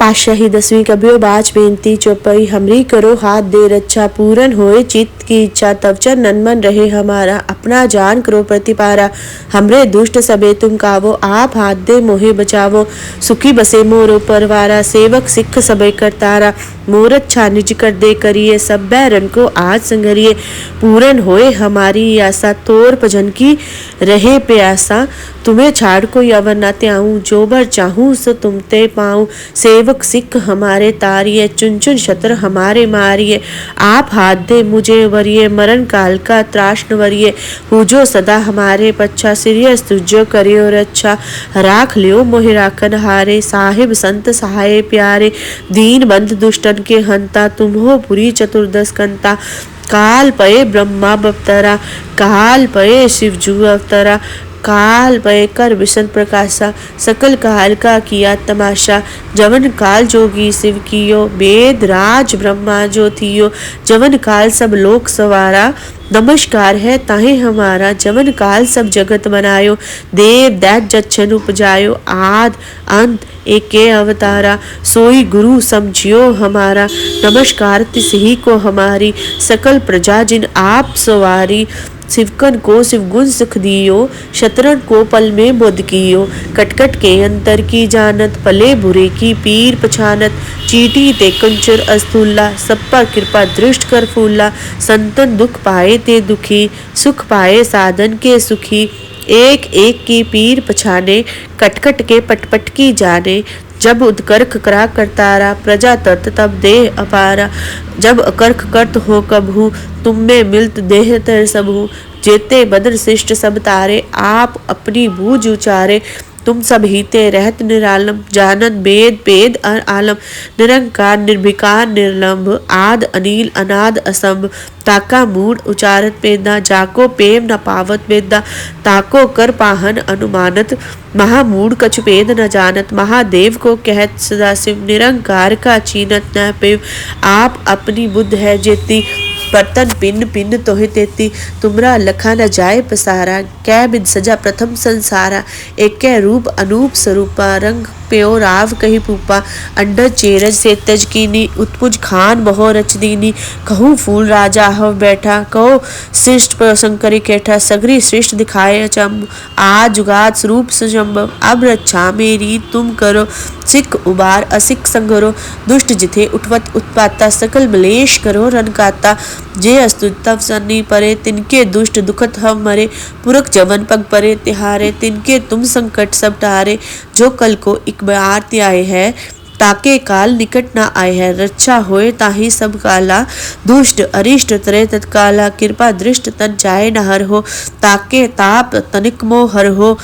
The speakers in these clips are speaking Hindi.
पातशाही 10वीं कबियो बाज बेनती चौपाई हमरी करो हाथ दे रक्षा पूरन होए चित्त की इच्छा तव चरणन मन रहे हमारा अपना जान करो प्रतिपारा हमरे दुष्ट सबे तुम कावो आप हाथ दे मोहे बचावो सुखी बसे मोरो परवारा सेवक सिख सबे करतारा मोर अच्छा निज कर दे करिए सब बैरन को आज संगरिए पूरन होए हमारी आशा तोर भजन की रहे प्यासा तुम्हें छाड़ कोई अवर न त्याऊं जो बर चाहूं सो तुम ते पाऊं सेवक सिख हमारे तारिये चुन चुन शत्र हमारे मारिये आप हाथ दे मुझे वरिये मरण काल का त्राष्ण वरिये पूजो सदा हमारे पच्छा सिरियस तुझो करियो रक्षा राख लियो मोहि राखन हारे साहिब संत सहाय प्यारे दीन बंद दुष्टन के हंता तुम हो पुरी चतुर्दश कंता काल पये ब्रह्मा बवतरा काल पये शिवजू अवतरा काल पय कर विष्णु प्रकाशा सकल काल का किया तमाशा जवन काल जोगी शिव कियो वेद राज ब्रह्मा जो थियो जवन काल सब लोक सवारा नमस्कार है ताहे हमारा जवन काल सब जगत बनायो देव दैत जच्छन उपजायो आद अंत एके अवतारा सोई गुरु समझियो हमारा नमस्कार तिस ही को हमारी सकल प्रजा जिन आप सवारी शिवकन को शिव गुण सुख दियो शतरन को पल में बुद्ध कियो कटकट के अंतर की जानत पले बुरे की पीर पछानत चीटी ते कंचर अस्तुल्ला सब पर कृपा दृष्ट कर फूला संतन दुख पाए ते दुखी सुख पाए साधन के सुखी एक एक की पीर पछाने कटकट के पटपट की जाने जब उदकर्क करा करतारा प्रजा तर्त तब देह अपारा जब अकर्क कर्त हो कबहू तुम में मिलत देह तर सबहू जेते बदर शिष्ट सब तारे आप अपनी बूझ उचारे तुम सब हीते रहत निरालम जानत वेद पेद आलम निरंकार निर्विकार निर्लंब आद अनिल अनाद असंभ ताका मूड उचारत पेदा जाको पेम न पावत वेदा ताको कर पाहन अनुमानत महामूड कछु पेद न जानत महादेव को कहत सदाशिव निरंकार का चीनत न पेव आप अपनी बुद्ध है जेती बर्तन पिन पिन तोहे तेती तुमरा लखा न जाए पसारा कै बिद सजा प्रथम संसारा एक रूप अनूप स्वरूपा रंग प्यो राव कही पूपा अंडर चेरज से तज कीनी उत्पुज खान बहो रच दीनी कहूँ फूल राजा हव बैठा कहो श्रेष्ठ शंकरी केठा सगरी श्रेष्ठ दिखाए अचंब आज जुगात स्वरूप सुजम्ब अब रक्षा मेरी तुम करो सिख उबार असिख संगरो दुष्ट जिथे उठवत उत्पाता सकल मलेश करो रनकाता जे अस्तुतव सन्नी परे तिनके दुष्ट दुखत हम मरे पुरख जवन पग परे तिहारे तिनके तुम संकट सब टारे जो कल को एक आरती आए है ताके काल निकट ना आए है रक्षा होए ताही सब काला दुष्ट अरिष्ट तरे तत्काला कृपा दृष्ट तन जाए न हर हो ताके ताप तनिक मोह हर हो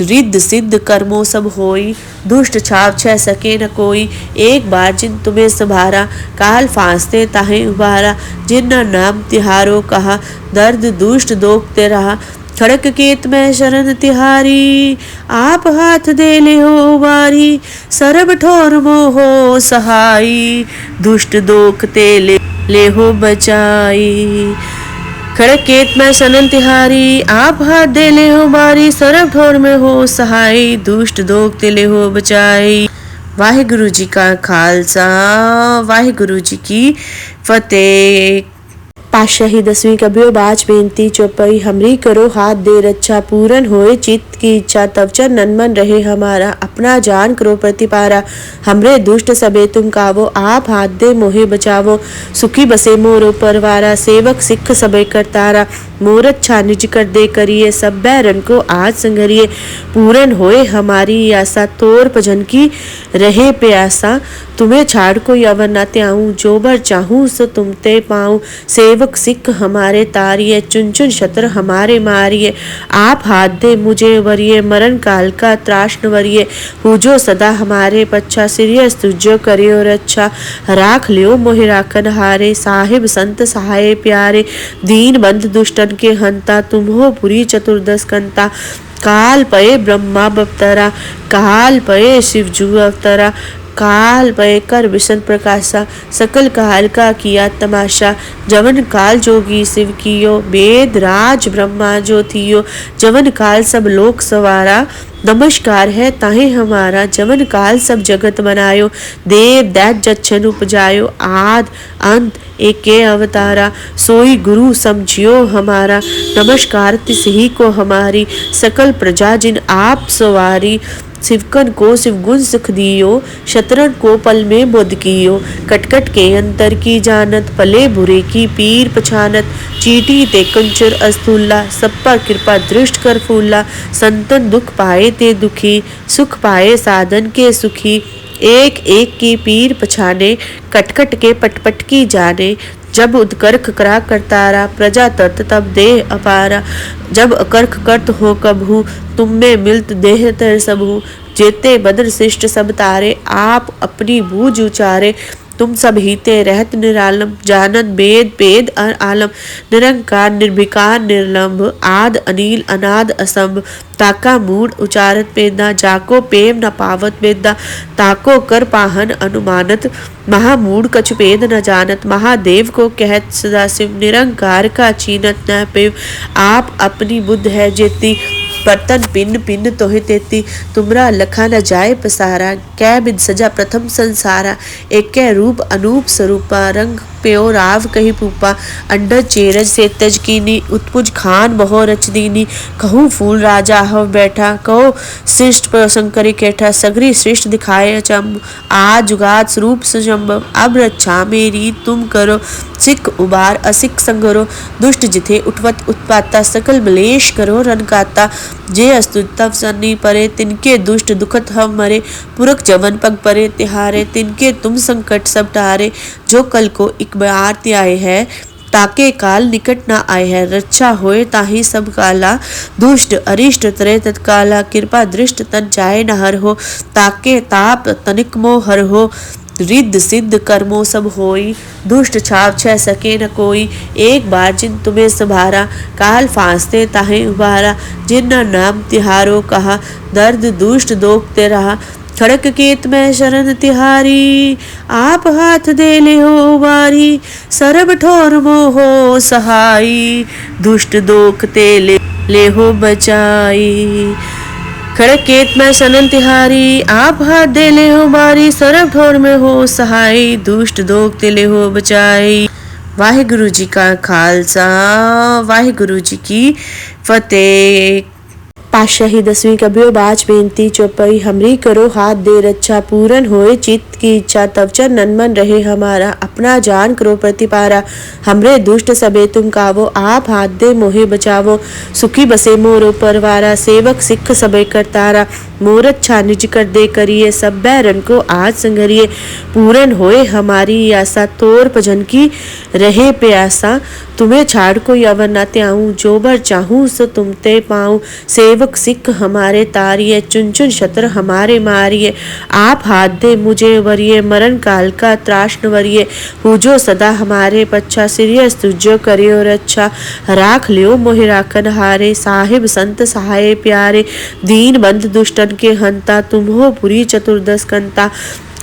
रिद्ध सिद्ध कर्मों सब होई दुष्ट छाव छह सके न कोई एक बार जिन तुम्हें संभारा काल फांसते ताहे उबारा जिन नाम तिहारो कहा दर्द दुष्ट दोखते रहा खड़क केत में शरण तिहारी आप हाथ दे ले हो बारी सरब ठोर मोहो सहाई दुष्ट दोखते ले हो बचाई खड़क केत में शरण तिहारी आप हाथ दे ले हो बारी सरब ठोर में हो सहाई दुष्ट दोखते ले हो बचाई। वाहिगुरु जी का खालसा वाहिगुरु जी की फतेह। पातशाही 10वीं कबियो बाज बेनती चौपाई हमरी करो हाथ दे रक्षा पूरन होए चित्त की इच्छा तव चरणन मन रहे हमारा अपना जान करो प्रतिपारा हमरे दुष्ट सबे तुम कावो आप हाथ दे मोहे बचावो सुखी बसे मोरो परवारा सेवक सिख सबे करतारा मोर अच्छा निज कर दे करिए सब बैरन को आज संगरिए पूरन होए हमारी आशा तोर भजन की रहे प्यासा तुम्हें छाड़ कोई अवर न त्याऊं जो बर चाहूं सो तुम ते पाऊं सेवक सिख हमारे तारिये चुन चुन शत्र हमारे मारिये आप हाथ दे मुझे वरिये मरण काल का त्राष्ण वरिये पूजो सदा हमारे पच्छा सिरियस तुझो करियो रक्षा राख लियो मोहि राखन हारे साहिब संत सहाय प्यारे दीन बंद दुष्टन के हंता तुम हो पुरी चतुर्दश कंता काल पये ब्रह्मा बवतरा काल पये शिवजू अवतरा काल पय कर विष्णु प्रकाशा सकल काल का किया तमाशा जवन काल जोगी शिव कियो वेद राज ब्रह्मा जो थियो जवन काल सब लोक सवारा नमस्कार है ताहे हमारा जवन काल सब जगत बनायो। देव दैत जच्छन उपजायो आद अंत एके अवतारा। सोई गुरु समझियो हमारा नमस्कार तिस ही को हमारी। सकल प्रजा जिन आप सवारी शिवकन को शिवगुण सुख दियो। शतरन को पल में बुद्ध कियो। कटकट के अंतर की जानत पले बुरे की पीर पछानत। चीटी ते कंचर अस्तुल्ला सब पर कृपा दृष्ट कर फूला। संतन दुख पाए ते दुखी सुख पाए साधन के सुखी। एक एक की पीर पछाने कटकट के पटपट की जाने। जब उदकर्क करा करतारा प्रजा तर्त तब देह अपारा। जब अकर्क कर्त हो कबहू तुम में मिलत देह तर सबहू। जेते बदर शिष्ट सब तारे आप अपनी बूझ उचारे। तुम सब हीते रहत निरालम जानत बेद पेद आलम। निरंकार निर्विकार निर्लंब आद अनिल अनाद असंभ। ताका मूड उचारत पेदा जाको पेम न पावत वेदा। ताको कर पाहन अनुमानत महामूड कछु पेद न जानत। महादेव को कहत सदाशिव निरंकार का चीनत न पेव। आप अपनी बुद्ध है जेती बर्तन पिन पिन तोहे तेती। तुमरा लखा न जाए पसारा कै बिद सजा प्रथम संसारा। एक रूप अनूप स्वरूपा रंग प्यो राव कही पूपा। अंडर चेरज से तज कीनी उत्पुज खान बहो रच दीनी। कहूँ फूल राजा हव बैठा कहो श्रेष्ठ शंकरी केठा। सगरी श्रेष्ठ दिखाए अचंब आज जुगात स्वरूप सुजम्ब। अब रक्षा मेरी तुम करो सिख उबार असिख संगरो। दुष्ट जिथे उठवत उत्पाता सकल मलेश करो रनकाता। जे अस्तुतव सन्नी परे तिनके दुष्ट दुखत हम मरे। पुरख जवन पग परे तिहारे तिनके तुम संकट सब टारे। जो कल को एक बार आए है ताके काल निकट ना आए है। रक्षा होए ताही सब काला दुष्ट अरिष्ट तरे तत्काला। कृपा दृष्ट तन जाए न हर हो ताके ताप तनिक मोह हर हो। रिद्ध सिद्ध कर्मों सब होई दुष्ट छाव छह सके न कोई। एक बार जिन तुम्हें संभारा काल फांसते ताहे उबारा। जिन नाम तिहारो कहा दर्द दुष्ट दोखते रहा। खड़क केत में शरण तिहारी आप हाथ दे ले हो बारी। सरब ठोर मोहो सहाई दुष्ट दोखते ले हो बचाई। खड़केत में सनन तिहारी आप हाथ दे ले हो बारी। सरब ठोर में हो सहाय दुष्ट दोखते ले हो बचाई। वाहिगुरु जी का खालसा वाहिगुरु जी की फतेह। पातशाही 10वीं कबियो बाच बेनती चौपाई हमरी करो हाथ दे रक्षा पूरन होए चित्त की इच्छा तव नन मन रहे हमारा। अपना जान करो प्रतिपारा हमरे दुष्ट सबे तुम कावो। आप हाथ दे मोहे बचावो सुखी बसे मोरो परवारा। सेवक सिख सबे करतारा मोर अच्छा निज कर दे करिए। सब बैरन को आज संगरिए पूरन होए हमारी आशा। तोर भजन की रहे प्यासा तुम्हें छाड़ को अवर न त्याऊं। जो बर चाहूं सो तुम ते पाऊं। सेवक सिख हमारे तारिये चुन चुन शत्र हमारे मारिये। आप हाथ दे मुझे वरिये मरण काल का त्राश न वरिये। पूजो सदा हमारे पच्छा सीरियस तुझो करियो रक्षा। राख लियो मोहि राखन हारे साहिब संत सहाय प्यारे। दीन बंद दुष्टन के हंता तुम हो पुरी चतुर्दश कंता।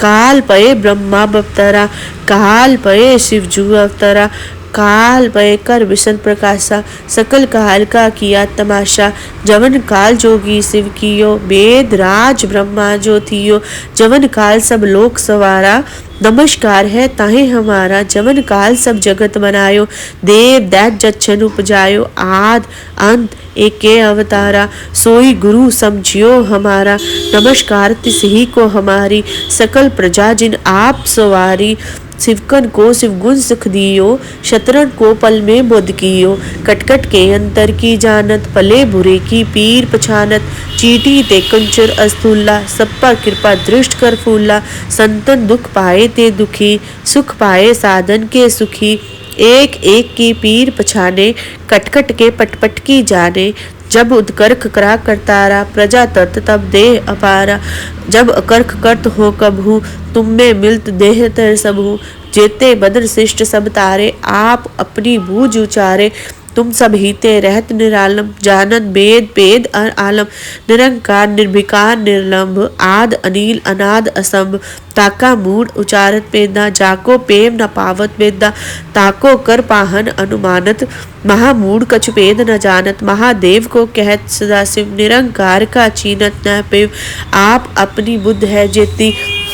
काल पये ब्रह्मा बवतरा काल पये शिवजू अवतरा। काल पय कर विष्णु प्रकाशा सकल काल का किया तमाशा। जवन काल जोगी शिव कियो वेद राज ब्रह्मा जो थियो। जवन काल सब लोक सवारा नमस्कार है ताहे हमारा। जवन काल सब जगत बनायो देव दैत जच्छन उपजायो आद अंत एके अवतारा। सोई गुरु समझियो हमारा नमस्कार तिस ही को हमारी। सकल प्रजा जिन आप सवारी शिवकन को शिवगुण सुख दियो। शतरन को पल में बुद्ध कियो। कटकट के अंतर की जानत पले बुरे की पीर पछानत। चीटी ते कंचर अस्तुल्ला सब पर कृपा दृष्ट कर फूला। संतन दुख पाए ते दुखी सुख पाए साधन के सुखी। एक एक की पीर पछाने कटकट के पटपट की जाने। जब उदकर्क करा करतारा प्रजा तर्त तब देह अपारा। जब अकर्क कर्त हो कबहू तुम में मिलत देह तर सबहू। जेते बदर शिष्ट सब तारे आप अपनी बूझ उचारे। तुम सब हीते रहत निरालम जानत वेद वेद आलम निरंकार निर्विकार निर्लंब आद अनिल अनाद असंभ ताका मूड उचारत वेदा जाको पेम न पावत वेदा ताको कर पाहन अनुमानत महामूड कछु भेद न जानत महादेव को कहत सदाशिव निरंकार का चीनत न पेव आप अपनी बुद्ध है जेती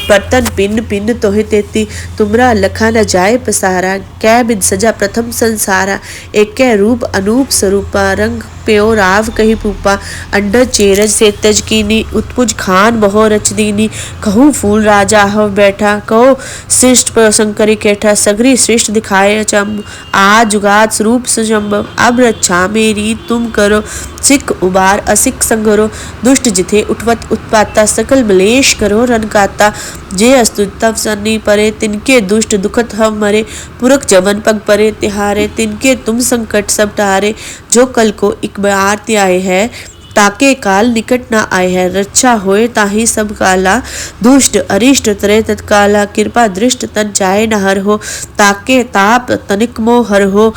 बर्तन पिन पिन तोहे तेती तुमरा लखा न जाए पसारा कै बिद सजा प्रथम संसारा एक रूप अनूप स्वरूपा रंग प्यो राव कही पूपा अंडर चेरज से तज कीनी उत्पुज खान बहो रच दीनी कहूँ फूल राजा हव बैठा कहो शिष्ट शंकरी केठा सगरी श्रेष्ठ दिखाए अचंब आज जुगात स्वरूप सुजम्ब अब रक्षा मेरी तुम करो सिख उबार असिख संगरो दुष्ट जिथे उठवत उत्पाता सकल मलेश करो रनकाता जे अस्तुतव सन्नी परे तिनके दुष्ट दुखत हम मरे पुरख जवन पग परे तिहारे तिनके तुम संकट सब टारे जो कल को एक बार आए है ताके काल निकट ना आए है रक्षा होए ताही सब काला दुष्ट अरिष्ट तरे तत्काला कृपा दृष्ट तन जाए न हर हो ताके ताप तनिक मोह हर हो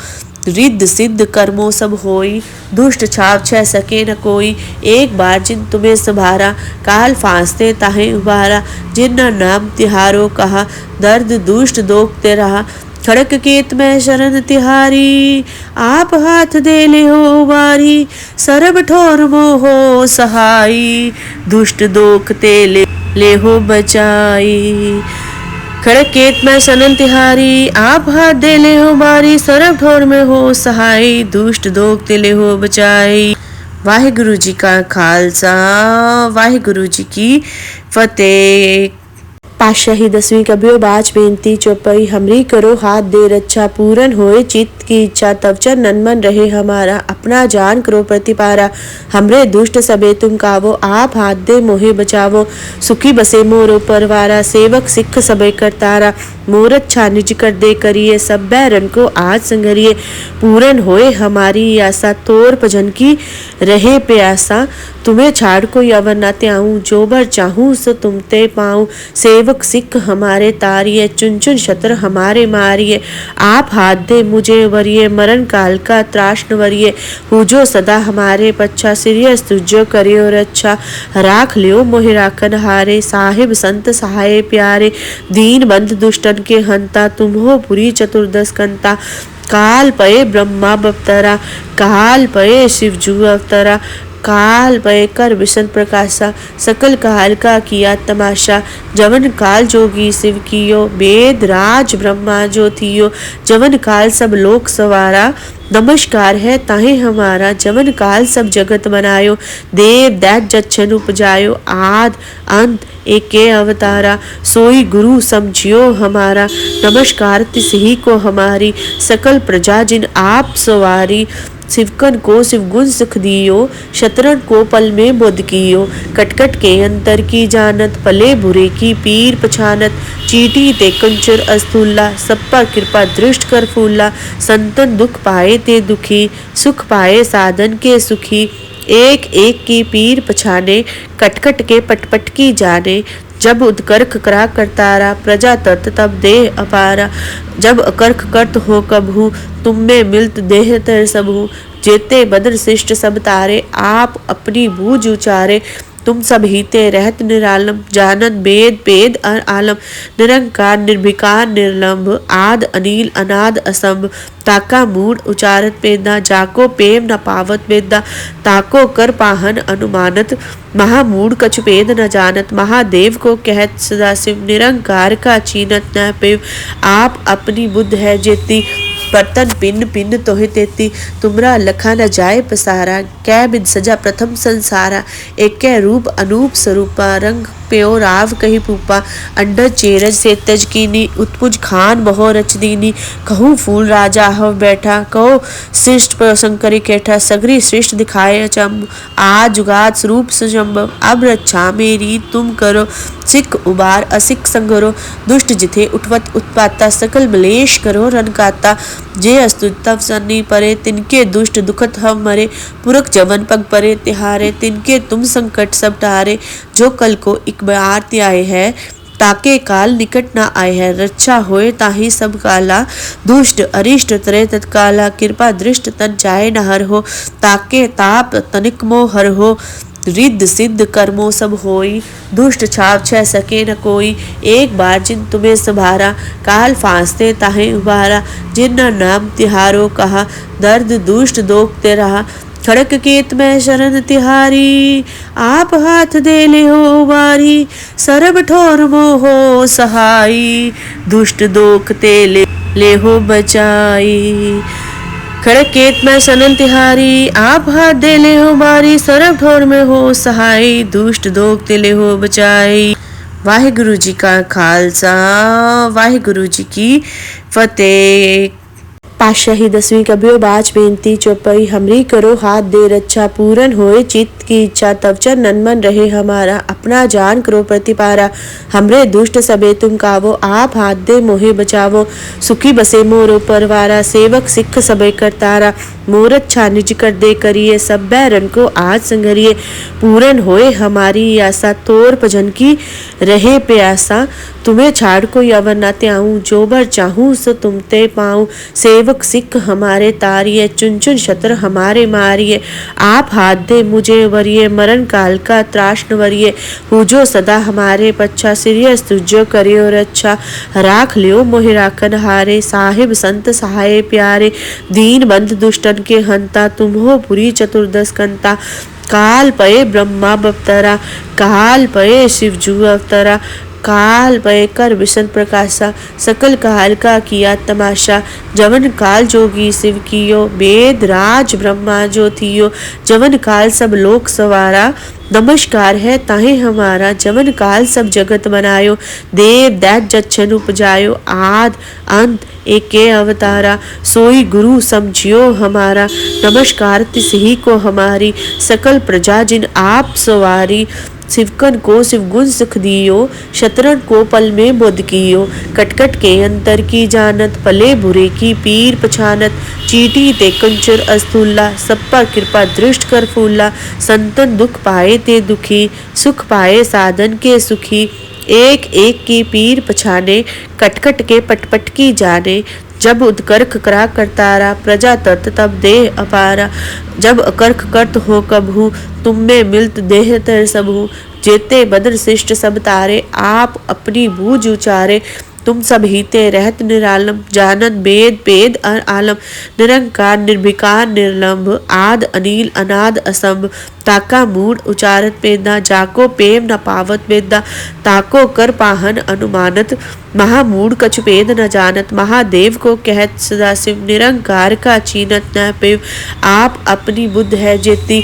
रिद्ध सिद्ध कर्मों सब होई दुष्ट छाप छह सके न कोई एक बार जिन तुम्हें संभारा काल फांसते ताहे उबारा जिन नाम तिहारो कहा दर्द दुष्ट दोखते रहा खड़क केत में शरण तिहारी आप हाथ दे ले हो बारी सरब ठोर मोहो सहाई दुष्ट दोखते ले हो बचाई खड़केत में सनन तिहारी आप हाथ दे ले हो बारी सरब ठोर में हो सहाय दुष्ट दोख ते ले हो बचाई। वाहिगुरु जी का खालसा वाहिगुरु जी की फतेह। पातशाही 10वीं कबियो बाज बेनती चौपाई हमरी करो हाथ दे रक्षा पूरन होए चित्त की इच्छा तवचर नन्मन रहे हमारा अपना जान करो प्रतिपारा हमरे दुष्ट सबे तुम कावो आप हाथ दे मोहे बचावो सुखी बसे मोरो परवारा सेवक सिख सबे करतारा मोर अच्छा निज कर दे करिए सब बैरन को आज संगरिए पूरन होए हमारी आशा तोर भजन की रहे प्यासा तुम्हें छाड़ को यवन न त्याऊं जो बर चाहूं सो तुम ते पाऊं सेवक सिख हमारे तारिये चुन चुन शत्र हमारे मारिये आप हाथ दे मुझे वरिये मरण काल का त्राष्ण वरिये पूजो सदा हमारे पच्छा सिरियस तुझो करियो रक्षा राख लियो मोहि राखन हारे साहिब संत सहाय प्यारे दीन बंद दुष्टन के हंता तुम हो पुरी चतुर्दश कंता काल पये ब्रह्मा बवतरा काल पये शिवजू अवतरा काल पय कर विष्णु प्रकाशा सकल काल का किया तमाशा जवन काल जोगी शिव कियो वेद राज ब्रह्मा जो थियो जवन काल सब लोक सवारा नमस्कार है ताहे हमारा जवन काल सब जगत बनायो देव दैत जच्छन उपजायो आद अंत एके अवतारा सोई गुरु समझियो हमारा नमस्कार तिस ही को हमारी सकल प्रजा जिन आप सवारी शिवकन को शिव गुण सुख दियो शतरन को पल में बुद्ध कियो कटकट के अंतर की जानत पले बुरे की पीर पछानत चीटी ते कंचर अस्तुल्ला सब पर कृपा दृष्ट कर फूला संतन दुख पाए ते दुखी सुख पाए साधन के सुखी एक एक की पीर पछाने कटकट के पटपट की जाने जब उदकर्क करा करतारा प्रजा तर्त तब देह अपारा जब अकर्क कर्त हो कबहू तुम में मिलत देह तर सबहू जेते बदर शिष्ट सब तारे आप अपनी बूझ उचारे तुम सब हीते रहत निरालम जानत वेद वेद आलम निरंकार निर्विकार निर्लंब आद अनिल अनाद असंभ ताका मूड उचारत वेदा जाको पेम न पावत वेदा ताको कर पाहन अनुमानत महामूड कछु भेद न जानत महादेव को कहत सदाशिव निरंकार का चीनत न पेव आप अपनी बुद्ध है जेती बर्तन पिन पिन तोहे तेती तुमरा लखा न जाए पसारा कै बिद सजा प्रथम संसारा एक रूप अनूप स्वरूपा रंग प्यो राव कही पूपा अंडर चेरज से तज कीनी उत्पुज खान बहो रच दीनी कहूँ फूल राजा हव बैठा कहो शिष्ट शंकरी केठा सगरी श्रेष्ठ दिखाए अचंब आज जुगात स्वरूप सुजम्ब अब रक्षा मेरी तुम करो सिख उबार असिख संगरो दुष्ट जिथे उठवत उत्पाता सकल मलेश करो रनकाता जे अस्तुतव सन्नी परे तिनके दुष्ट दुखत हम मरे पुरख जवन पग परे तिहारे तिनके तुम संकट सब टारे जो कल को एक बार आए है ताके काल निकट ना आए है। रक्षा होए ताहि सब काला, दुष्ट अरिष्ट तरे तत्काला। कृपा दृष्ट तन जाए न हर हो, ताके ताप तनिक मोह हर हो। रिद्ध सिद्ध कर्मों सब होई, दुष्ट छाप छह सके न कोई। एक बार जिन तुम्हें संभारा, काल फांसते ताहे उबारा। जिन न नाम तिहारो कहा, दर्द दुष्ट दोखते रहा। खड़क केत में शरण तिहारी, आप हाथ दे ले हो बारी। सरब ठोर मोहो सहाई, दुष्ट दोखते ले हो बचाई। खड़केत में सनन तिहारी, आप हाथ दे ले हो बारी। सरब ठोर में हो सहाय, दुष्ट दोख ते ले हो बचाई। वाहिगुरु जी का खालसा, वाहिगुरु जी की फतेह। पातशाही 10वीं कबियो बाज बेनती चौपाई हमरी करो हाथ दे रक्षा पूरन होए चित्त की इच्छा तब नन मन रहे हमारा अपना जान करो प्रतिपारा। हमरे दुष्ट सबे तुम कावो आप हाथ दे मोहे बचावो। सुखी बसे मोरो परवारा सेवक सिख सबे करतारा। मोर अच्छा निज कर दे करिए सब बैरन को आज संगरिए। पूरन होए हमारी आशा तोर भजन की रहे प्यासा। तुम्हें छाड़ को अवर न त्याऊं जो बर चाहूं सो तुम ते पाऊं। सेवक सिख हमारे तारिये चुन चुन शत्र हमारे मारिये। आप हाथ दे मुझे वरिये मरण काल का त्राश न वरिये। पूजो सदा हमारे पच्छा सिरियस तुझो करियो रक्षा। राख लियो मोहि राखन हारे साहिब संत सहाय प्यारे। दीन बंद दुष्टन के हंता तुम हो पुरी चतुर्दश कंता। काल पये ब्रह्मा बप्तरा काल पये शिवजू अवतरा। काल पय कर विष्णु प्रकाशा सकल काल का किया तमाशा। जवन काल जोगी शिव कियो वेद राज ब्रह्मा जो थियो। जवन काल सब लोक सवारा नमस्कार है ताहे हमारा। जवन काल सब जगत बनायो देव दैत जच्छन उपजायो। आद अंत एके अवतारा सोई गुरु समझियो हमारा। नमस्कार तिस ही को हमारी सकल प्रजा जिन आप सवारी। शिवकन को शिव गुण सुख दियो शतरन को पल में बुद्ध कियो। कटकट के अंतर की जानत पले बुरे की पीर पछानत। चीटी ते कंचर अस्तुल्ला सब पर कृपा दृष्ट कर फूला। संतन दुख पाए ते दुखी सुख पाए साधन के सुखी। एक एक की पीर पछाने कटकट के पटपट की जाने। जब उदकर्क करा करतारा प्रजा तर्त तब देह अपारा। जब अकर्क करत हो कबहू तुम में मिलत देह तर सबहू। जेते बदर शिष्ट सब तारे आप अपनी बूझ उचारे। तुम सब हीते रहत निरालम जानत वेद पेद आलम। निरंकार निर्विकार निर्लंब आद अनिल अनाद असंभ। ताका मूड उचारत पेदा जाको पेम न पावत वेदा। ताको कर पाहन अनुमानत महामूड कछु पेद न जानत। महादेव को कहत सदाशिव निरंकार का चीनत न पेव। आप अपनी बुद्ध है जेती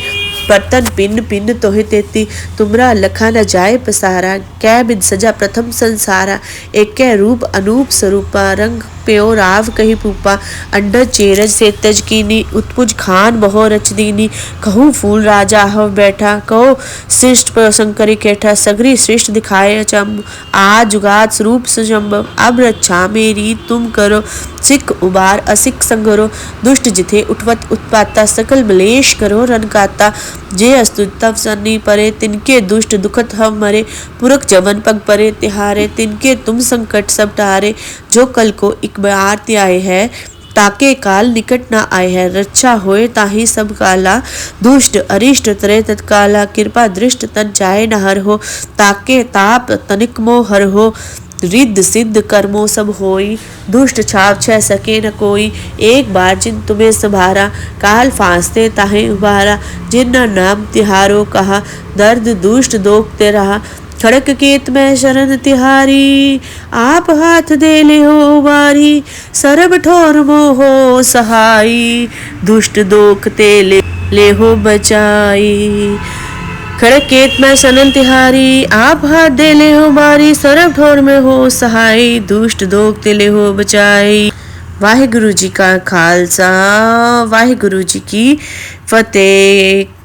बर्तन पिन पिन तोहे तेती। तुमरा लखा न जाए पसारा कै बिद सजा प्रथम संसारा। एक रूप अनूप स्वरूपा रंग प्यो राव कही पूपा। अंडर चेरज से तज कीनी उत्पुज खान बहो रच दीनी। कहूँ फूल राजा हव बैठा कहो श्रेष्ठ शंकरी केठा। सगरी श्रेष्ठ दिखाए अचंब आज जुगात स्वरूप सुजम्ब। अब रक्षा मेरी तुम करो सिख उबार असिख संगरो। दुष्ट जिथे उठवत उत्पाता सकल मलेश करो रनकाता। जे अस्तुत तव सन्नी परे तिनके दुष्ट दुखत हम मरे। पुरख जवन पग परे तिहारे तिनके तुम संकट सब टारे। जो कल को एक बार आए है ताके काल निकट ना आए है। रक्षा होए ताहि सब काला दुष्ट अरिष्ट तरे तत्काला। कृपा दृष्ट तन जाए न हर हो, ताके ताप तनिक मोह हर हो। रिद्ध सिद्ध कर्मों सब होई, दुष्ट छाप छह सके न कोई। एक बार जिन तुम्हें संभारा, काल फांसते ताहे उबारा। जिन न नाम तिहारो कहा, दर्द दुष्ट दोखते रहा। खड़क केत में शरण तिहारी, आप हाथ दे ले हो बारी। सरब ठोर मोहो सहाई, दुष्ट दोखते ले हो बचाई। खड़केत में सनन तिहारी, आप हाथ दे ले हो बारी। सरब ठोर में हो सहाय, दुष्ट दोखते ले हो बचाई। वाहिगुरु जी का खालसा, वाहिगुरु जी की फतेह।